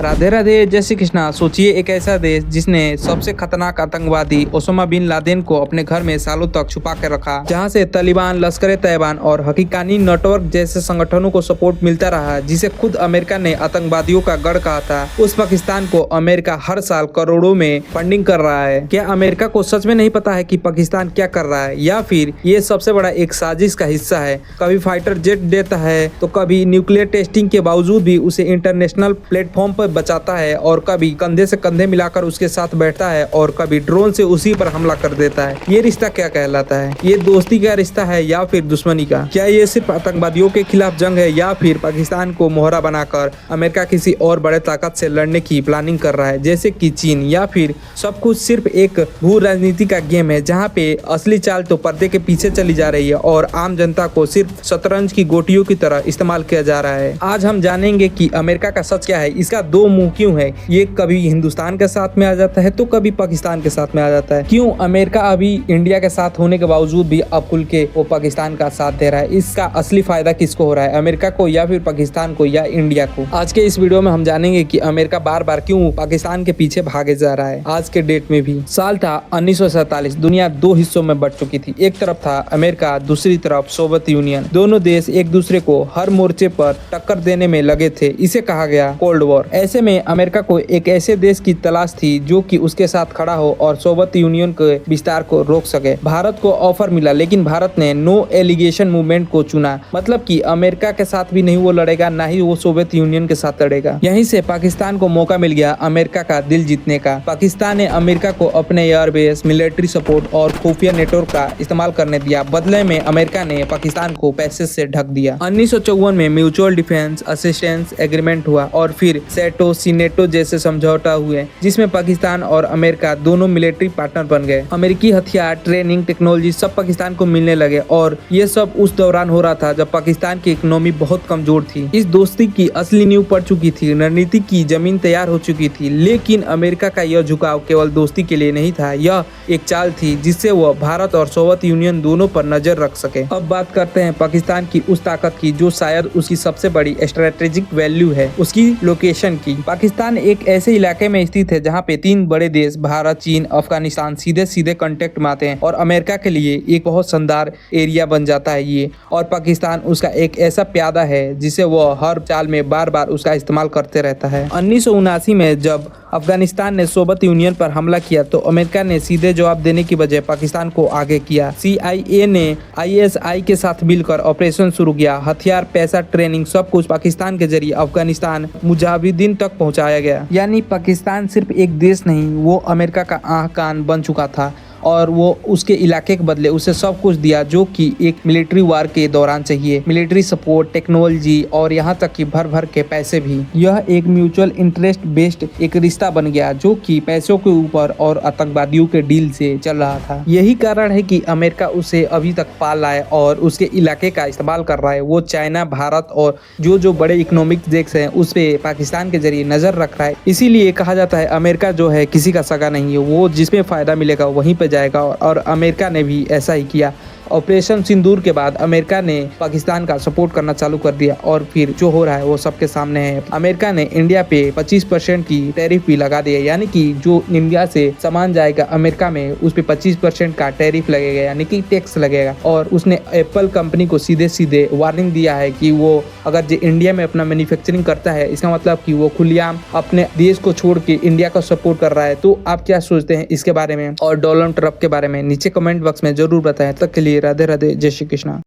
राधे राधे, जय श्री कृष्णा। सोचिए एक ऐसा देश जिसने सबसे खतरनाक आतंकवादी ओसामा बिन लादेन को अपने घर में सालों तक छुपा कर रखा, जहां से तालिबान, लश्कर तैयबा और हकीकानी नेटवर्क जैसे संगठनों को सपोर्ट मिलता रहा, जिसे खुद अमेरिका ने आतंकवादियों का गढ़ कहा था। उस पाकिस्तान को अमेरिका हर साल करोड़ों में फंडिंग कर रहा है। क्या अमेरिका को सच में नहीं पता है कि पाकिस्तान क्या कर रहा है, या फिर ये सबसे बड़ा एक साजिश का हिस्सा है? कभी फाइटर जेट देता है तो कभी न्यूक्लियर टेस्टिंग के बावजूद भी उसे इंटरनेशनल प्लेटफॉर्म पर बचाता है, और कभी कंधे से कंधे मिलाकर उसके साथ बैठता है, और कभी ड्रोन से उसी पर हमला कर देता है। ये रिश्ता क्या कहलाता है? ये दोस्ती का रिश्ता है या फिर दुश्मनी का? क्या ये सिर्फ आतंकवादियों के खिलाफ जंग है, या फिर पाकिस्तान को मोहरा बनाकर अमेरिका किसी और बड़े ताकत से लड़ने की प्लानिंग कर रहा है, जैसे कि चीन? या फिर सब कुछ सिर्फ एक भू राजनीति का गेम है, जहाँ पे असली चाल तो पर्दे के पीछे चली जा रही है और आम जनता को सिर्फ शतरंज की गोटियों की तरह इस्तेमाल किया जा रहा है? आज हम जानेंगे कि अमेरिका का सच क्या है, इसका दो मुंह क्यों है, ये कभी हिंदुस्तान के साथ में आ जाता है तो कभी पाकिस्तान के साथ में आ जाता है, क्यों अमेरिका अभी इंडिया के साथ होने के बावजूद भी अब खुल के वो पाकिस्तान का साथ दे रहा है? इसका असली फायदा किसको हो रहा है, अमेरिका को या फिर पाकिस्तान को या इंडिया को? आज के इस वीडियो में हम जानेंगे कि अमेरिका बार बार क्यों पाकिस्तान के पीछे भागे जा रहा है। आज के डेट में भी साल था 1947, दुनिया दो हिस्सों में बट चुकी थी। एक तरफ था अमेरिका, दूसरी तरफ सोवियत यूनियन। दोनों देश एक दूसरे को हर मोर्चे पर टक्कर देने में लगे थे। इसे कहा गया कोल्ड वॉर। ऐसे में अमेरिका को एक ऐसे देश की तलाश थी जो कि उसके साथ खड़ा हो और सोवियत यूनियन के विस्तार को रोक सके। भारत को ऑफर मिला, लेकिन भारत ने नो एलिगेशन मूवमेंट को चुना। मतलब कि अमेरिका के साथ भी नहीं वो लड़ेगा, ना ही वो सोवियत यूनियन के साथ लड़ेगा। यहीं से पाकिस्तान को मौका मिल गया अमेरिका का दिल जीतने का। पाकिस्तान ने अमेरिका को अपने एयरबेस, मिलिट्री सपोर्ट और खुफिया नेटवर्क का इस्तेमाल करने दिया। बदले में अमेरिका ने पाकिस्तान को पैसे से ढक दिया। 1954 में म्यूचुअल डिफेंस असिस्टेंस एग्रीमेंट हुआ, और फिर सेटो सीनेटो जैसे समझौता हुए, जिसमें पाकिस्तान और अमेरिका दोनों मिलिट्री पार्टनर बन गए। अमेरिकी हथियार, ट्रेनिंग, टेक्नोलॉजी सब पाकिस्तान को मिलने लगे, और ये सब उस दौरान हो रहा था जब पाकिस्तान की इकोनॉमी बहुत कमजोर थी। इस दोस्ती की असली नींव पड़ चुकी थी, रणनीति की जमीन तैयार हो चुकी थी। लेकिन अमेरिका का यह झुकाव केवल दोस्ती के लिए नहीं था, यह एक चाल थी जिससे वह भारत और सोवियत यूनियन दोनों पर नजर रख सके। अब बात करते हैं पाकिस्तान की उस ताकत की जो शायद उसकी सबसे बड़ी स्ट्रेटेजिक वैल्यू है, उसकी लोकेशन की। पाकिस्तान एक ऐसे इलाके में स्थित है जहाँ पे तीन बड़े देश भारत, चीन, अफगानिस्तान सीधे सीधे कांटेक्ट में आते हैं, और अमेरिका के लिए एक बहुत शानदार एरिया बन जाता है ये। और पाकिस्तान उसका एक ऐसा प्यादा है जिसे वह हर चाल में बार बार उसका इस्तेमाल करते रहता है। 1979 में जब अफगानिस्तान ने सोवियत यूनियन पर हमला किया तो अमेरिका ने सीधे जवाब देने की बजाय पाकिस्तान को आगे किया। CIA ने ISI के साथ मिलकर ऑपरेशन शुरू किया। हथियार, पैसा, ट्रेनिंग सब कुछ पाकिस्तान के जरिए अफगानिस्तान मुजाहिदीन तक पहुंचाया गया। यानी पाकिस्तान सिर्फ एक देश नहीं, वो अमेरिका का आंख कान बन चुका था, और वो उसके इलाके के बदले उसे सब कुछ दिया जो कि एक मिलिट्री वार के दौरान चाहिए। मिलिट्री सपोर्ट, टेक्नोलॉजी और यहाँ तक कि भर भर के पैसे भी। यह एक म्यूचुअल इंटरेस्ट बेस्ड एक रिश्ता बन गया जो कि पैसों के ऊपर और आतंकवादियों के डील से चल रहा था। यही कारण है कि अमेरिका उसे अभी तक पाल रहा है और उसके इलाके का इस्तेमाल कर रहा है। वो चाइना, भारत और जो बड़े इकोनॉमिक देश हैं उस पे पाकिस्तान के जरिए नजर रख रहा है। इसीलिए कहा जाता है अमेरिका जो है किसी का सगा नहीं है, वो जिसमें फायदा मिलेगा वहीं पे जाएगा, और अमेरिका ने भी ऐसा ही किया। ऑपरेशन सिंदूर के बाद अमेरिका ने पाकिस्तान का सपोर्ट करना चालू कर दिया, और फिर जो हो रहा है वो सबके सामने है। अमेरिका ने इंडिया पे 25% की टैरिफ भी लगा दिया, यानी कि जो इंडिया से सामान जाएगा अमेरिका में उस पे 25% का टैरिफ लगेगा, यानी कि टैक्स लगेगा। और उसने एप्पल कंपनी को सीधे सीधे वार्निंग दिया है कि वो अगर जो इंडिया में अपना मैन्युफैक्चरिंग करता है, इसका मतलब कि वो खुलेआम अपने देश को छोड़ के इंडिया का सपोर्ट कर रहा है। तो आप क्या सोचते हैं इसके बारे में और डोनाल्ड ट्रंप के बारे में? नीचे कमेंट बॉक्स में जरूर बताएं। तब तक के लिए राधे राधे, जय श्री कृष्णा।